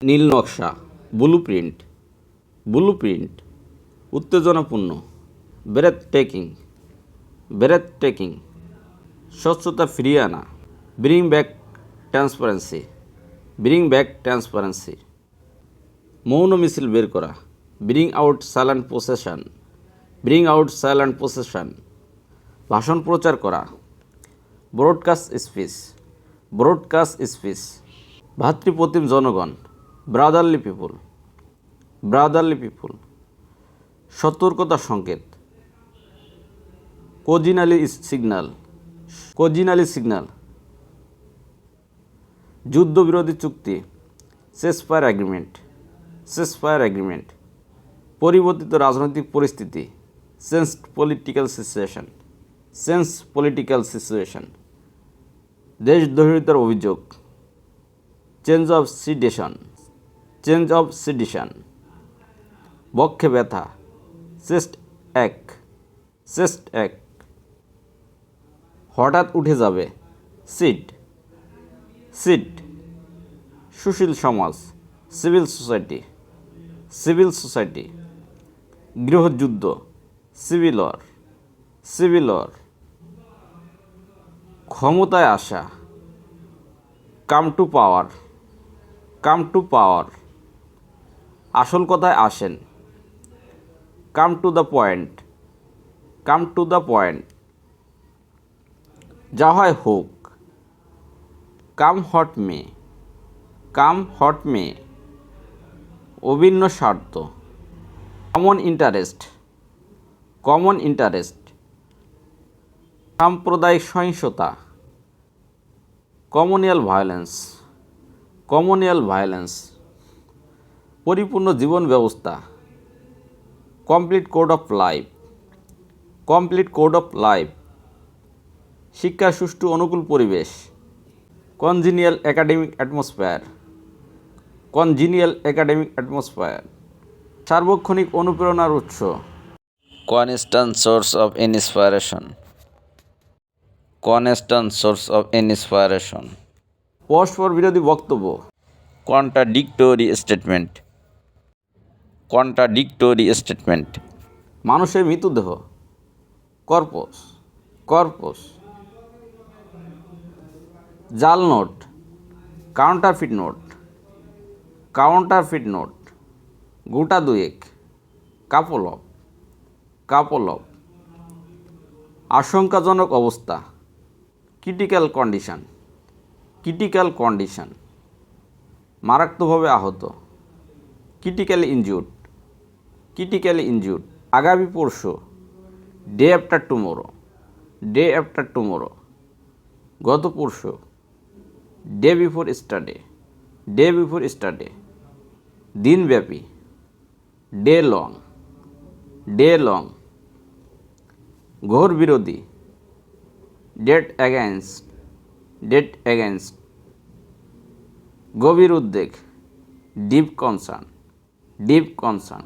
নীল নকশা, blueprint, blueprint, উত্তেজনাপূর্ণ, breathtaking, breathtaking, স্বচ্ছতা ফিরিয়ে আনা, bring back transparency, bring back transparency, মৌন মিছিল বের করা, bring out silent procession, bring out silent procession, ভাষণ প্রচার করা, ব্রডকাস্ট স্পিচ, ব্রডকাস্ট স্পিচ, ভাতৃপ্রতিম জনগণ, ব্রাদারলি পিপুল, ব্রাদারলি পিপুল, সতর্কতার সংকেত, কোজিনালি সিগন্যাল, কোজিনালি সিগন্যাল, যুদ্ধবিরোধী চুক্তি, সেসফায়ার এগ্রিমেন্ট, সেসফায়ার এগ্রিমেন্ট, পরিবর্তিত রাজনৈতিক পরিস্থিতি, changed political situation, change political situation, দেশদ্রোহিতার অভিযোগ, change of sedition, change of sedition, বক্ষে ব্যথা, চেস্ট এক, চেস্ট এক, হঠাৎ উঠে যাবে, সিট, সিট, সুশীল সমাজ, সিভিল সোসাইটি, সিভিল সোসাইটি, গৃহযুদ্ধ, সিভিল ওয়ার, সিভিল ওয়ার, ক্ষমতায় আসা, come to power, come to পাওয়ার, আসল কথায় আসেন, come to the point, come to the point, যা হয় হোক, কাম হট মে, কাম হট মে, অভিন্ন স্বার্থ, কমন ইন্টারেস্ট, কমন ইন্টারেস্ট, সাম্প্রদায়িক সহিংসতা, কমিউনাল ভায়োলেন্স, কমিউনাল ভায়োলেন্স, পরিপূর্ণ জীবন ব্যবস্থা, complete code of life, complete code of life, শিক্ষার সুষ্ঠু অনুকূল পরিবেশ, কনজিনিয়াল একাডেমিক অ্যাটমসফেয়ার, কনজিনিয়াল একাডেমিক অ্যাটমসফেয়ার, সার্বক্ষণিক অনুপ্রেরণার উৎস, constant source of inspiration, constant source of inspiration, পরস্পর বিরোধী বক্তব্য, contradictory statement, contradictory statement, মানুষের মৃতদেহ, কর্পস, কর্পস, জাল note, counterfeit note, counterfeit note, গোটা দুয়েক, কাপল অফ, কাপল অফ, আশঙ্কাজনক অবস্থা, ক্রিটিক্যাল কন্ডিশন, ক্রিটিক্যাল কন্ডিশন, মারাত্মকভাবে আহত, ক্রিটিক্যালি ইনজিউর্ড, ক্রিটিক্যালি ইনজিউর্ড, আগামী পরশু, day after tomorrow, day after tomorrow, গত পরশু, ডে বিফোর স্টারডে, ডে বিফোর স্টারডে, দিনব্যাপী, ডে লং, ডে লং, ঘোর বিরোধী, ডেট অ্যাগেনস্ট, ডেট অ্যাগেনস্ট, গভীর উদ্বেগ, ডিপ কনসার্ন, ডিপ কনসার্ন,